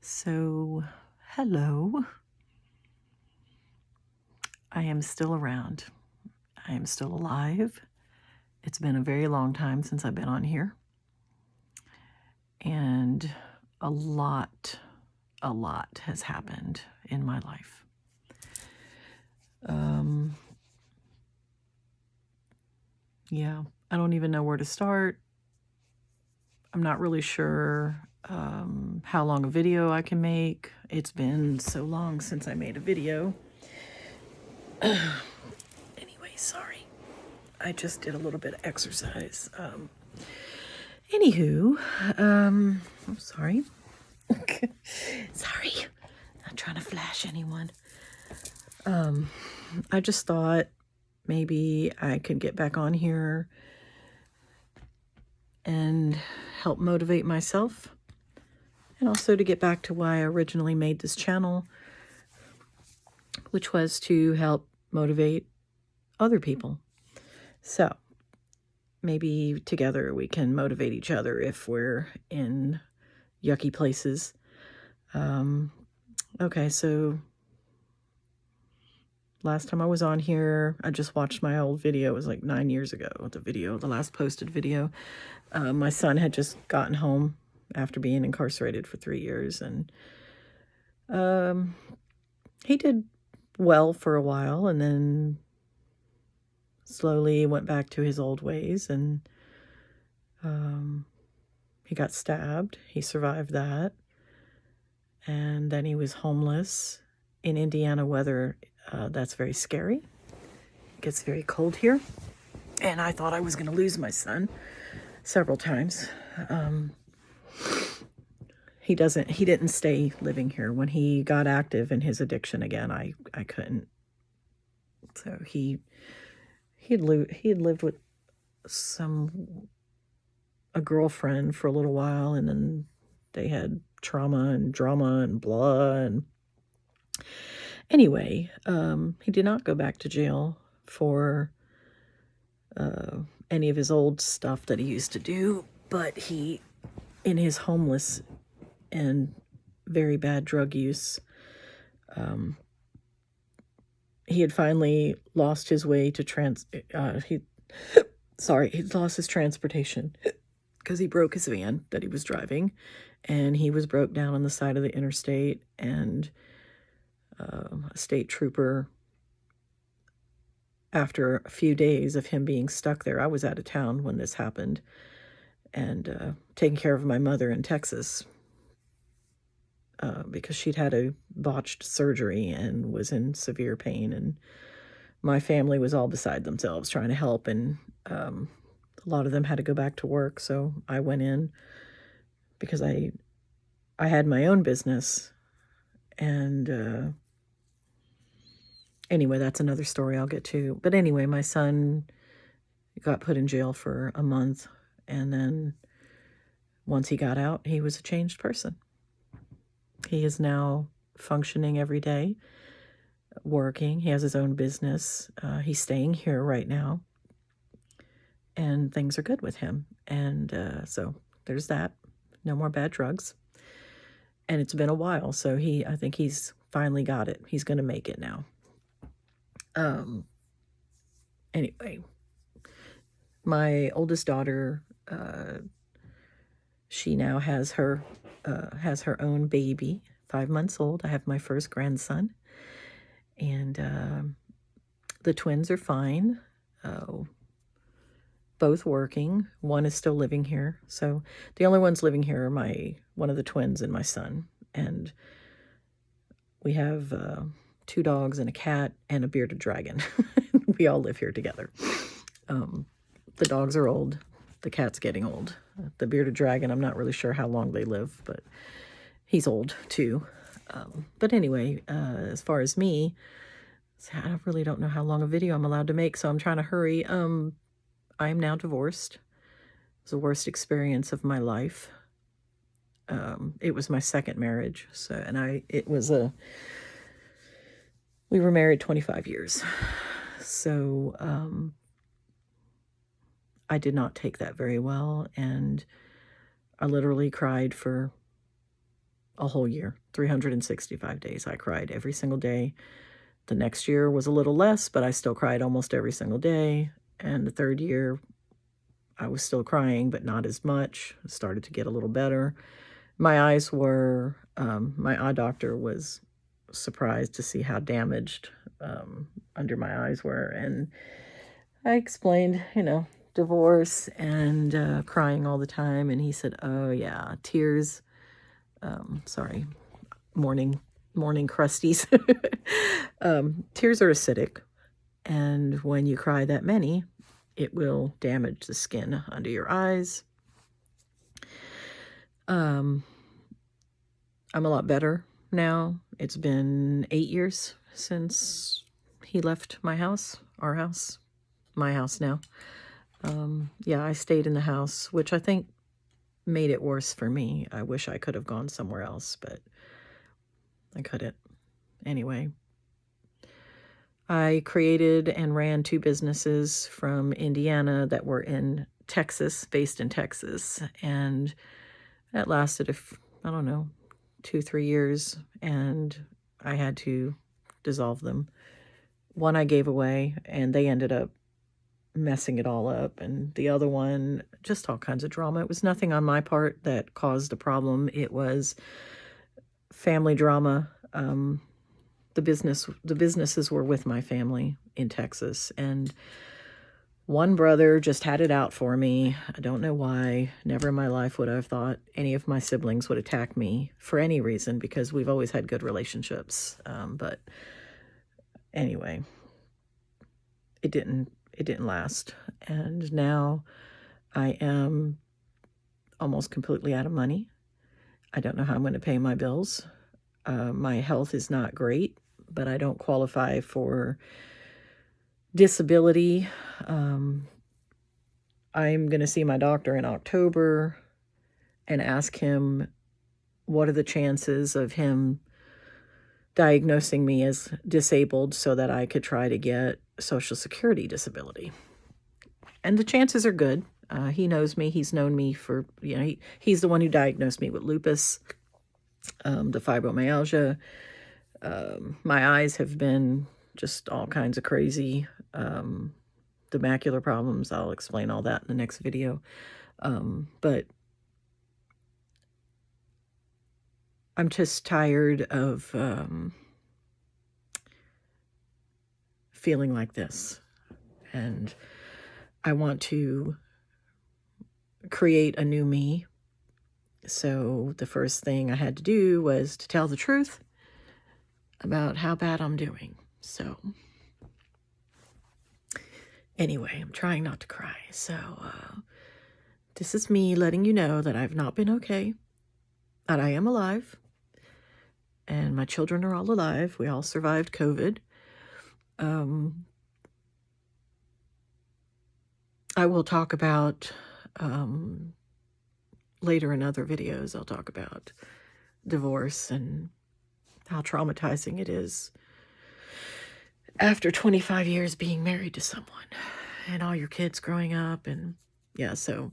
So, hello. I am still around. I am still alive. It's been a very long time since I've been on here. And a lot has happened in my life. Yeah, I don't even know where to start. I'm not really sure how long a video I can make. It's been so long since I made a video. Anyway, sorry. I just did a little bit of exercise. Anywho, I'm sorry. Sorry. Not trying to flash anyone. I just thought maybe I could get back on here and help motivate myself, and also to get back to why I originally made this channel, which was to help motivate other people. So maybe together we can motivate each other if we're in yucky places. Okay, so last time I was on here, I just watched my old video. It was like 9 years ago, the last posted video. My son had just gotten home after being incarcerated for 3 years, and he did well for a while, and then slowly went back to his old ways, and he got stabbed. He survived that, and then he was homeless. In Indiana weather, that's very scary. It gets very cold here, and I thought I was going to lose my son several times. He didn't stay living here. When he got active in his addiction again, I couldn't. So he had lived with a girlfriend for a little while, and then they had trauma and drama and blah. And anyway, he did not go back to jail for any of his old stuff that he used to do, but he, in his homeless and very bad drug use, he had finally lost his way to he lost his transportation because he broke his van that he was driving, and he was broke down on the side of the interstate, and a state trooper, after a few days of him being stuck there, I was out of town when this happened, and taking care of my mother in Texas, because she'd had a botched surgery and was in severe pain, and my family was all beside themselves trying to help, and a lot of them had to go back to work, so I went in because I had my own business, and anyway, that's another story I'll get to. But anyway, my son got put in jail for a month, and then once he got out, he was a changed person. He is now functioning every day, working. He has his own business. He's staying here right now, and things are good with him. And so there's that. No more bad drugs. And it's been a while, so I think he's finally got it. He's going to make it now. Anyway, my oldest daughter, she now has her own baby, 5 months old. I have my first grandson, and the twins are fine, both working. One is still living here, so the only ones living here are one of the twins and my son, and we have 2 dogs and a cat and a bearded dragon. We all live here together. The dogs are old. The cat's getting old. The bearded dragon, I'm not really sure how long they live, but he's old too. But anyway, as far as me, I really don't know how long a video I'm allowed to make, so I'm trying to hurry. I am now divorced. It was the worst experience of my life. It was my second marriage, we were married 25 years. So I did not take that very well, and I literally cried for a whole year, 365 days. I cried every single day. The next year was a little less, but I still cried almost every single day. And the third year, I was still crying, but not as much. It started to get a little better. My eyes were, my eye doctor was surprised to see how damaged under my eyes were. And I explained, divorce and crying all the time. And he said, oh, yeah, tears. Sorry, morning crusties. Tears are acidic. And when you cry that many, it will damage the skin under your eyes. I'm a lot better now. It's been 8 years since he left my house, our house, my house now. Yeah, I stayed in the house, which I think made it worse for me. I wish I could have gone somewhere else, but I couldn't. Anyway, I created and ran 2 businesses from Indiana that were in Texas, based in Texas, and that lasted, I don't know, 2-3 years, and I had to dissolve them. One I gave away, and they ended up messing it all up, and the other one, just all kinds of drama. It was nothing on my part that caused a problem. It was family drama. The businesses were with my family in Texas, and one brother just had it out for me. I don't know why. Never in my life would I have thought any of my siblings would attack me for any reason, because we've always had good relationships. But anyway, it didn't last. And now I am almost completely out of money. I don't know how I'm going to pay my bills. My health is not great, but I don't qualify for disability. I'm going to see my doctor in October and ask him what are the chances of him diagnosing me as disabled so that I could try to get Social Security disability. And the chances are good. He knows me. He's known me for, he's the one who diagnosed me with lupus, the fibromyalgia. My eyes have been just all kinds of crazy. The macular problems, I'll explain all that in the next video. But I'm just tired of feeling like this. And I want to create a new me. So the first thing I had to do was to tell the truth about how bad I'm doing. So anyway, I'm trying not to cry. So this is me letting you know that I've not been okay, that I am alive, and my children are all alive. We all survived COVID. I will talk about, later in other videos, I'll talk about divorce and how traumatizing it is after 25 years being married to someone and all your kids growing up. And yeah, so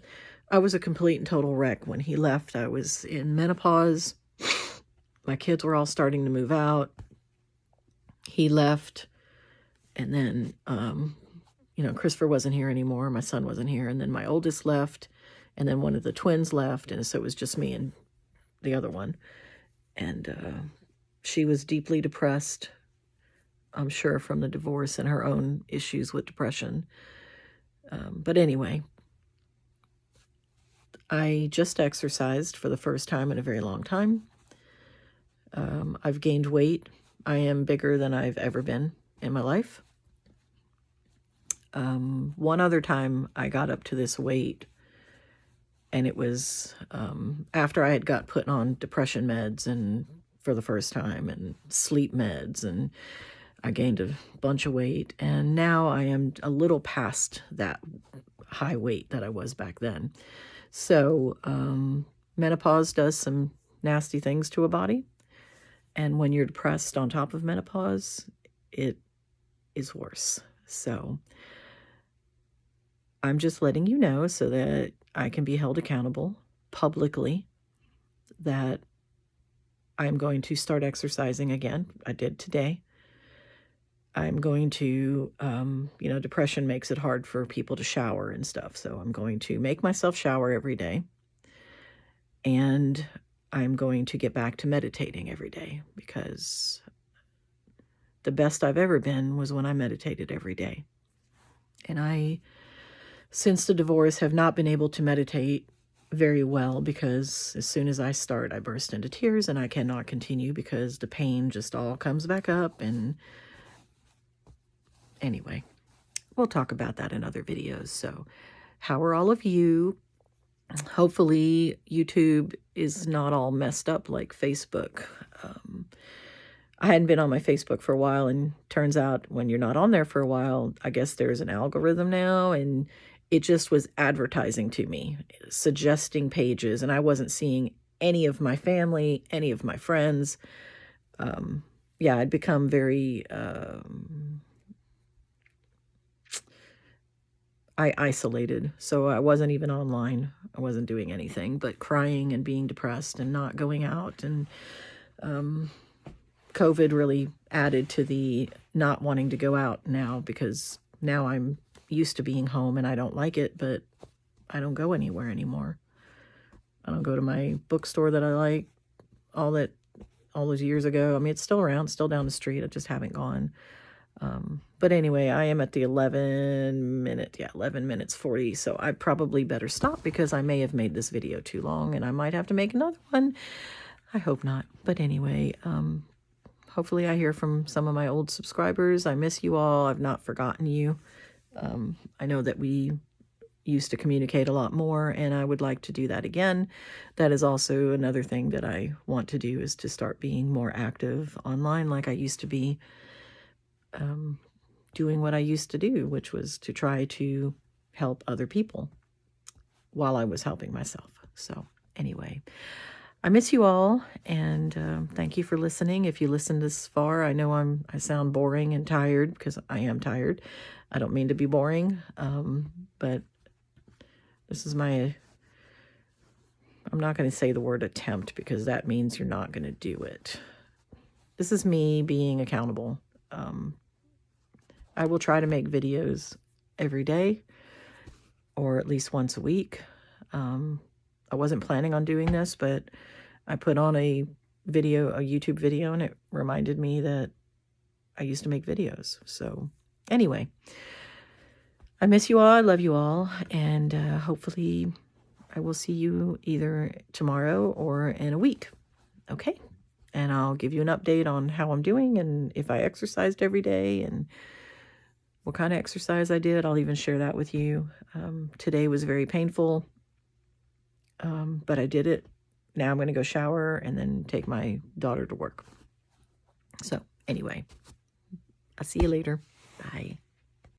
I was a complete and total wreck when he left. I was in menopause. My kids were all starting to move out. He left, and then, Christopher wasn't here anymore. My son wasn't here. And then my oldest left, and then one of the twins left. And so it was just me and the other one. And she was deeply depressed, I'm sure, from the divorce and her own issues with depression. But anyway, I just exercised for the first time in a very long time. I've gained weight. I am bigger than I've ever been in my life. One other time I got up to this weight, and it was after I had got put on depression meds and for the first time, and sleep meds, and I gained a bunch of weight, and now I am a little past that high weight that I was back then. So menopause does some nasty things to a body, and when you're depressed on top of menopause, it is worse. So I'm just letting you know so that I can be held accountable publicly that I'm going to start exercising again. I did today. I'm going to, depression makes it hard for people to shower and stuff. So I'm going to make myself shower every day. And I'm going to get back to meditating every day, because the best I've ever been was when I meditated every day. And I, since the divorce, have not been able to meditate very well, because as soon as I start, I burst into tears and I cannot continue because the pain just all comes back up. And anyway, we'll talk about that in other videos. So how are all of you? Hopefully YouTube is not all messed up like Facebook. I hadn't been on my Facebook for a while, and turns out when you're not on there for a while, I guess there's an algorithm now, and it just was advertising to me, suggesting pages, and I wasn't seeing any of my family, any of my friends. I'd become very isolated, so I wasn't even online. I wasn't doing anything but crying and being depressed and not going out. And COVID really added to the not wanting to go out now, because now I'm used to being home and I don't like it, but I don't go anywhere anymore. I don't go to my bookstore that I like all those years ago. I mean, it's still around, still down the street. I just haven't gone. But anyway, I am at the 11 minutes 40. So I probably better stop, because I may have made this video too long and I might have to make another one. I hope not. But anyway, hopefully I hear from some of my old subscribers. I miss you all. I've not forgotten you. I know that we used to communicate a lot more, and I would like to do that again. That is also another thing that I want to do, is to start being more active online like I used to be, doing what I used to do, which was to try to help other people while I was helping myself. So anyway, I miss you all, and thank you for listening. If you listened this far, I know I sound boring and tired, because I am tired. I don't mean to be boring, but this is I'm not going to say the word attempt, because that means you're not going to do it. This is me being accountable. I will try to make videos every day, or at least once a week. I wasn't planning on doing this, but I put on a YouTube video, and it reminded me that I used to make videos. So anyway, I miss you all. I love you all. And hopefully I will see you either tomorrow or in a week. Okay? And I'll give you an update on how I'm doing, and if I exercised every day, and what kind of exercise I did. I'll even share that with you. Today was very painful, but I did it. Now I'm going to go shower and then take my daughter to work. So anyway, I'll see you later. Bye.